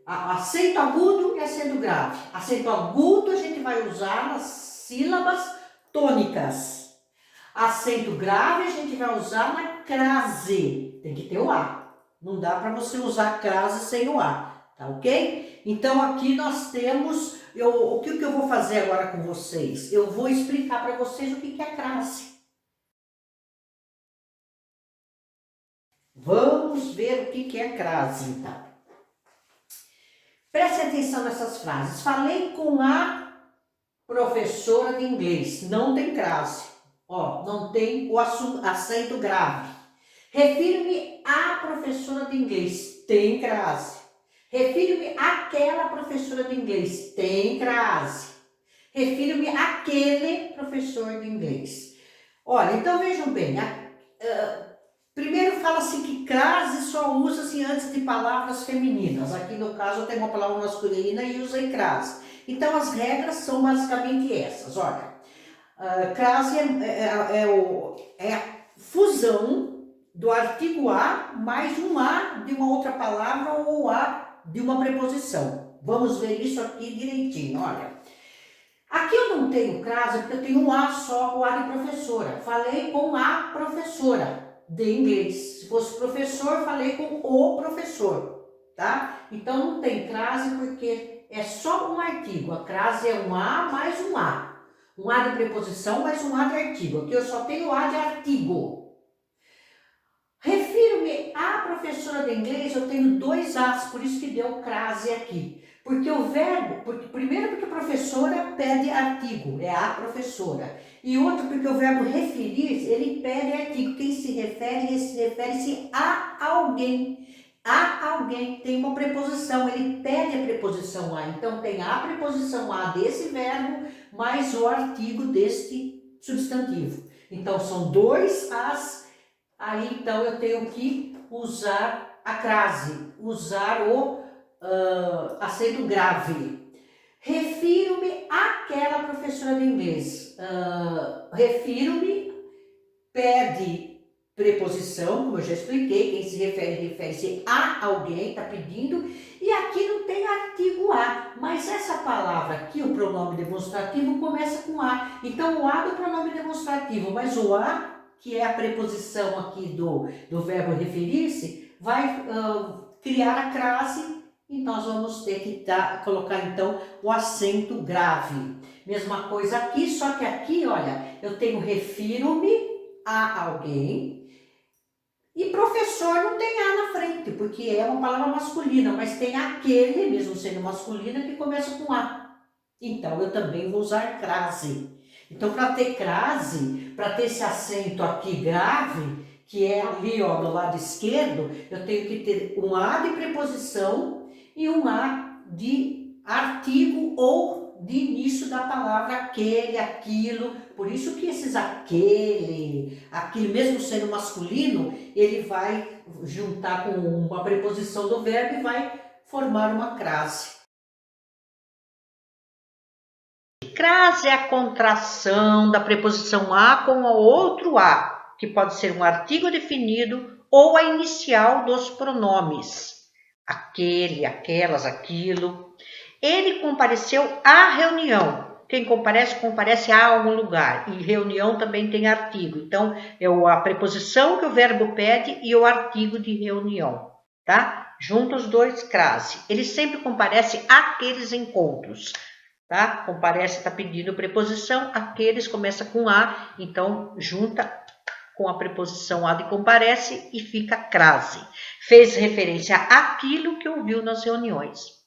Acento agudo e acento grave. Acento agudo a gente vai usar nas sílabas tônicas. Acento grave a gente vai usar na crase. Tem que ter o A. Não dá para você usar crase sem o A, tá ok? Então aqui nós temos, o que eu vou fazer agora com vocês? Eu vou explicar para vocês o que é crase. Vamos ver o que é crase, então. Preste atenção nessas frases. Falei com a professora de inglês. Não tem crase. Ó, não tem o acento grave. Refiro-me à professora de inglês. Tem crase. Refiro-me àquela professora de inglês. Tem crase. Refiro-me àquele professor de inglês. Olha, então vejam bem. Primeiro fala-se que crase só usa-se antes de palavras femininas. Aqui no caso eu tenho uma palavra masculina e usei crase. Então as regras são basicamente essas. Olha, crase é a fusão do artigo a mais um a de uma outra palavra ou a de uma preposição. Vamos ver isso aqui direitinho, olha. Aqui eu não tenho crase porque eu tenho um a só, o a de professora. Falei com a professora de inglês. Se fosse professor, falei com o professor, tá? Então não tem crase porque é só um artigo. A crase é um a mais um a. Um a de preposição mais um a de artigo. Aqui eu só tenho a de artigo. Refiro-me à professora de inglês, eu tenho dois as, por isso que deu crase aqui. Porque o verbo, primeiro porque a professora pede artigo, é a professora. E outro porque o verbo referir, ele pede artigo. Quem se refere-se a alguém. A alguém tem uma preposição, ele pede a preposição a. Então tem a preposição a desse verbo, mais o artigo deste substantivo. Então são dois as. Aí, então, eu tenho que usar a crase, usar o acento grave. Refiro-me àquela professora de inglês. Refiro-me, pede preposição, como eu já expliquei, quem se refere, refere-se a alguém, está pedindo, e aqui não tem artigo a, mas essa palavra aqui, o pronome demonstrativo, começa com a. Então, o a do pronome demonstrativo, mas o a, que é a preposição aqui do verbo referir-se, vai criar a crase e nós vamos ter que colocar então o acento grave. Mesma coisa aqui, só que aqui, olha, eu tenho refiro-me a alguém e professor não tem a na frente, porque é uma palavra masculina, mas tem aquele, mesmo sendo masculina, que começa com a. Então, eu também vou usar crase. Então, para ter crase, para ter esse acento aqui grave, que é ali, ó, do lado esquerdo, eu tenho que ter um a de preposição e um a de artigo ou de início da palavra aquele, aquilo. Por isso que esses aquele mesmo sendo masculino, ele vai juntar com uma preposição do verbo e vai formar uma crase. Crase é a contração da preposição a com o outro a, que pode ser um artigo definido ou a inicial dos pronomes. Aquele, aquelas, aquilo. Ele compareceu à reunião. Quem comparece, comparece a algum lugar. E reunião também tem artigo. Então, é a preposição que o verbo pede e o artigo de reunião, tá? Juntos os dois, crase. Ele sempre comparece àqueles encontros. Tá? Comparece, está pedindo preposição, aqueles começa com a, então junta com a preposição a de comparece e fica crase. Fez referência àquilo que ouviu nas reuniões.